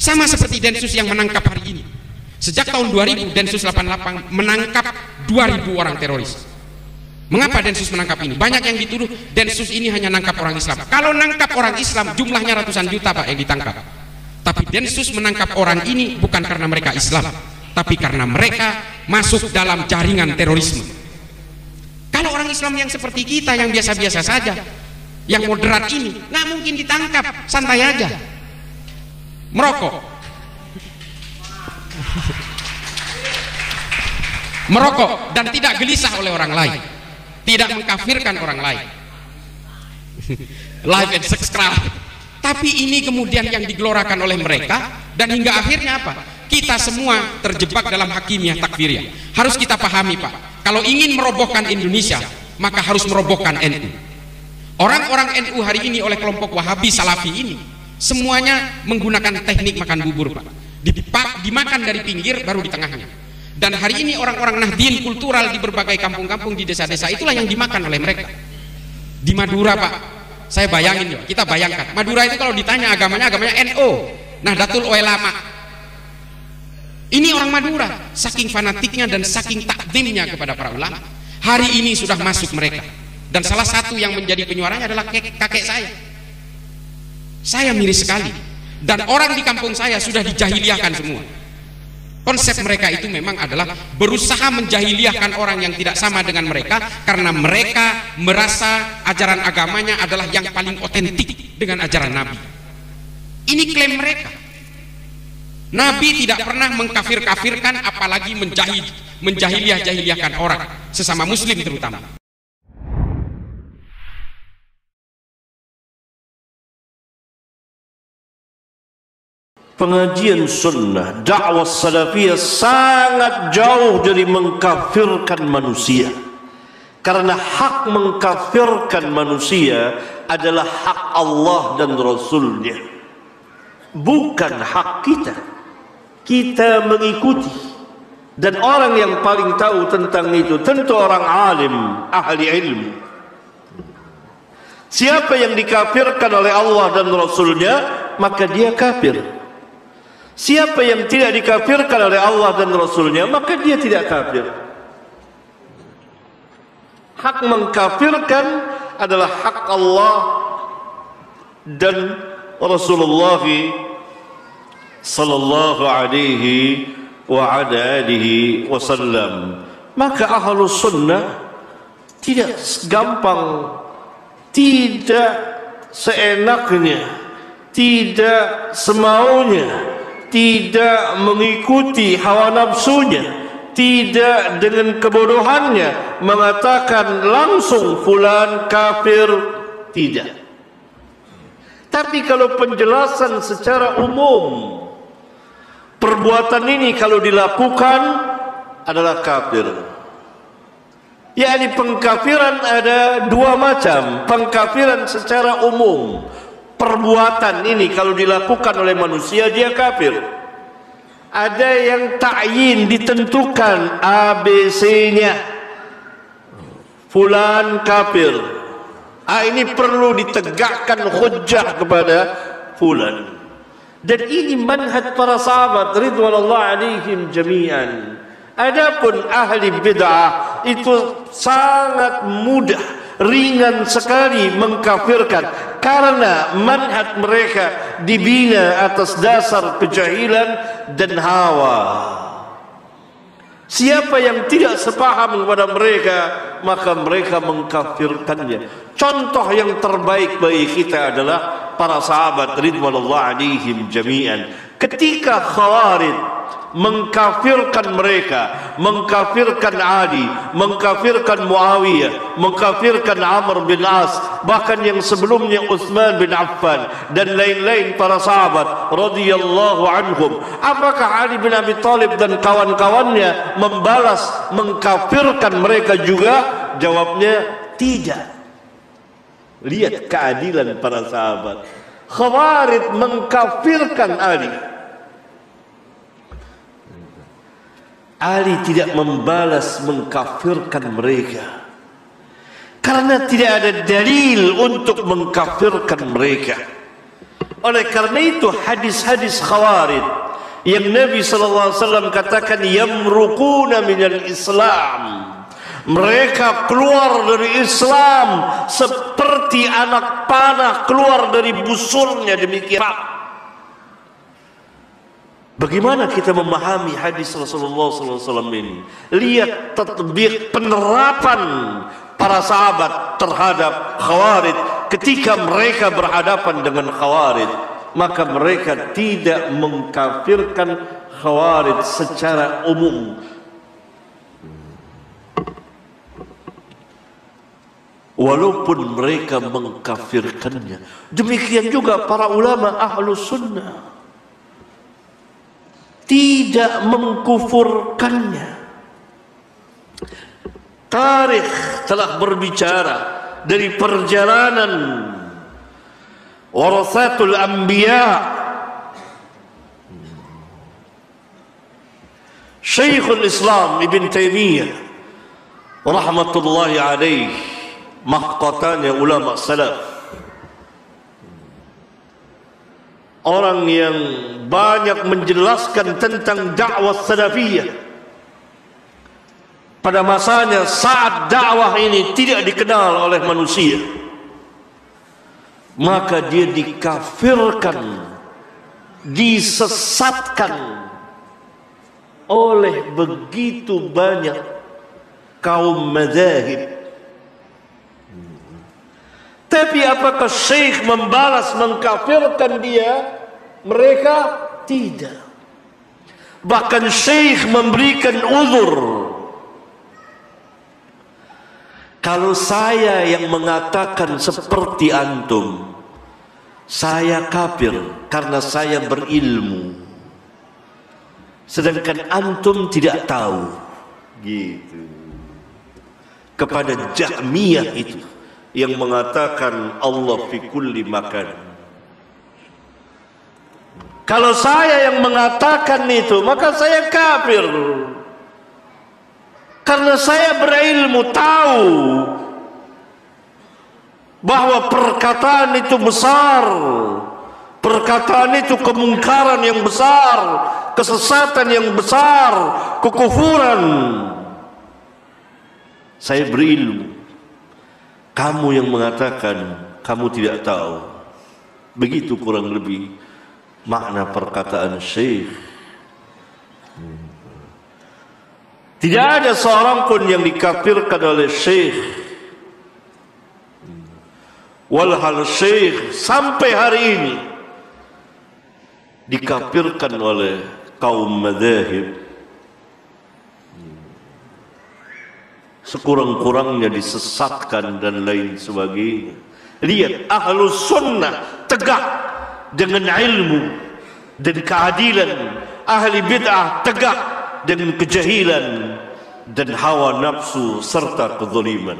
Sama seperti Densus yang menangkap hari ini. Sejak tahun 2000 Densus 88 menangkap 2000 orang teroris. Mengapa Densus menangkap ini? Banyak yang dituduh Densus ini hanya nangkap orang Islam. Kalau nangkap orang Islam jumlahnya ratusan juta Pak yang ditangkap. Tapi Densus menangkap orang ini bukan karena mereka Islam, tapi karena mereka masuk dalam jaringan terorisme. Kalau orang Islam yang seperti kita, yang biasa-biasa saja, yang moderat ini, nggak mungkin ditangkap, santai aja. Merokok dan tidak gelisah oleh orang lain, tidak mengkafirkan orang lain. Live and sex club. Tapi ini kemudian yang digelorakan oleh mereka, dan hingga akhirnya apa? Kita semua terjebak dalam hakimiyah takfiriyah. Harus kita pahami Pak, kalau ingin merobohkan Indonesia, maka harus merobohkan NU. Orang-orang NU hari ini oleh kelompok Wahabi Salafi ini, semuanya menggunakan teknik makan bubur Pak. Dimakan dari pinggir baru di tengahnya. Dan hari ini orang-orang Nahdien kultural di berbagai kampung-kampung di desa-desa itulah yang dimakan oleh mereka. Di Madura Pak, saya bayangin, kita bayangkan Madura itu kalau ditanya agamanya NU, Nahdlatul Ulama. Ini orang Madura, saking fanatiknya dan saking takdimnya kepada para ulama. Hari ini sudah masuk mereka, dan salah satu yang menjadi penyuaranya adalah kakek saya. Saya miris sekali, dan orang di kampung saya sudah dijahiliahkan semua. Konsep mereka itu memang adalah berusaha menjahiliahkan orang yang tidak sama dengan mereka, karena mereka merasa ajaran agamanya adalah yang paling otentik dengan ajaran Nabi. Ini klaim mereka. Nabi tidak pernah mengkafir-kafirkan, apalagi menjahiliah-jahiliahkan orang, sesama muslim terutama. Pengajian sunnah, dakwah salafiyah sangat jauh dari mengkafirkan manusia. Karena hak mengkafirkan manusia adalah hak Allah dan Rasulnya, bukan hak kita. Kita mengikuti, dan orang yang paling tahu tentang itu tentu orang alim, ahli ilmu. Siapa yang dikafirkan oleh Allah dan Rasulnya, maka dia kafir. Siapa yang tidak dikafirkan oleh Allah dan Rasulnya, maka dia tidak kafir. Hak mengkafirkan adalah hak Allah dan Rasulullah sallallahu alaihi wa ala alihi wasallam. Maka ahlus sunnah tidak gampang, tidak seenaknya, tidak semaunya, tidak mengikuti hawa nafsunya, tidak dengan kebodohannya mengatakan langsung fulan kafir, tidak. Tapi kalau penjelasan secara umum, perbuatan ini kalau dilakukan adalah kafir. Yakni pengkafiran ada dua macam. Pengkafiran secara umum, perbuatan ini kalau dilakukan oleh manusia dia kafir. Ada yang ta'yin, ditentukan ABC-nya, fulan kafir. Ini perlu ditegakkan hujjah kepada fulan. Dan ini manhaj para sahabat ridwanullah alaihim jami'an. Adapun ahli bid'ah itu sangat mudah, ringan sekali mengkafirkan, karena manhaj mereka dibina atas dasar kejahilan dan hawa. Siapa yang tidak sepaham kepada mereka, maka mereka mengkafirkannya. Contoh yang terbaik bagi kita adalah para sahabat ridwanullah alaihim jami'an. Ketika Khawarij mengkafirkan mereka, mengkafirkan Ali, mengkafirkan Muawiyah, mengkafirkan Amr bin As, bahkan yang sebelumnya Utsman bin Affan dan lain-lain para sahabat radhiyallahu anhum, apakah Ali bin Abi Thalib dan kawan-kawannya membalas mengkafirkan mereka juga? Jawabnya tidak. Lihat keadilan para sahabat. Khawarij mengkafirkan Ali. Ali tidak membalas mengkafirkan mereka, karena tidak ada dalil untuk mengkafirkan mereka. Oleh karena itu hadis-hadis Khawarij yang Nabi SAW katakan yamruquna minal Islam, mereka keluar dari Islam seperti anak panah keluar dari busurnya, demikian. Bagaimana kita memahami hadis Rasulullah SAW ini? Lihat tatbik penerapan para sahabat terhadap Khawarij ketika mereka berhadapan dengan Khawarij, maka mereka tidak mengkafirkan Khawarij secara umum. Walaupun mereka mengkafirkannya. Demikian juga para ulama Ahlus Sunnah tidak mengkufurkannya. Tarikh telah berbicara dari perjalanan warasatul anbiya, Syekhul Islam Ibn Taimiyah rahmatullahi alaih, mahkotanya ulama salaf, orang yang banyak menjelaskan tentang dakwah salafiyah. Pada masanya saat dakwah ini tidak dikenal oleh manusia, maka dia dikafirkan, disesatkan oleh begitu banyak kaum madzhab. Tapi apakah Syekh membalas mengkafirkan dia? Mereka tidak. Bahkan Syekh memberikan uzur. Kalau saya yang mengatakan seperti antum, saya kafir karena saya berilmu, sedangkan antum tidak tahu, gitu. Kepada Jahmiyah itu yang mengatakan Allah fi kulli makan. Kalau saya yang mengatakan itu, maka saya kafir. Karena saya berilmu, tahu bahwa perkataan itu besar, perkataan itu kemungkaran yang besar, kesesatan yang besar, kekufuran. Saya berilmu, kamu yang mengatakan kamu tidak tahu. Begitu kurang lebih makna perkataan Syekh. Tidak ada seorang pun yang dikafirkan oleh Syekh. Walhal Syekh sampai hari ini dikafirkan oleh kaum madzhab, sekurang-kurangnya disesatkan dan lain sebagainya. Lihat, Ahlus Sunnah tegak dengan ilmu dan keadilan, ahli bid'ah tegak dengan kejahilan dan hawa nafsu serta kezaliman.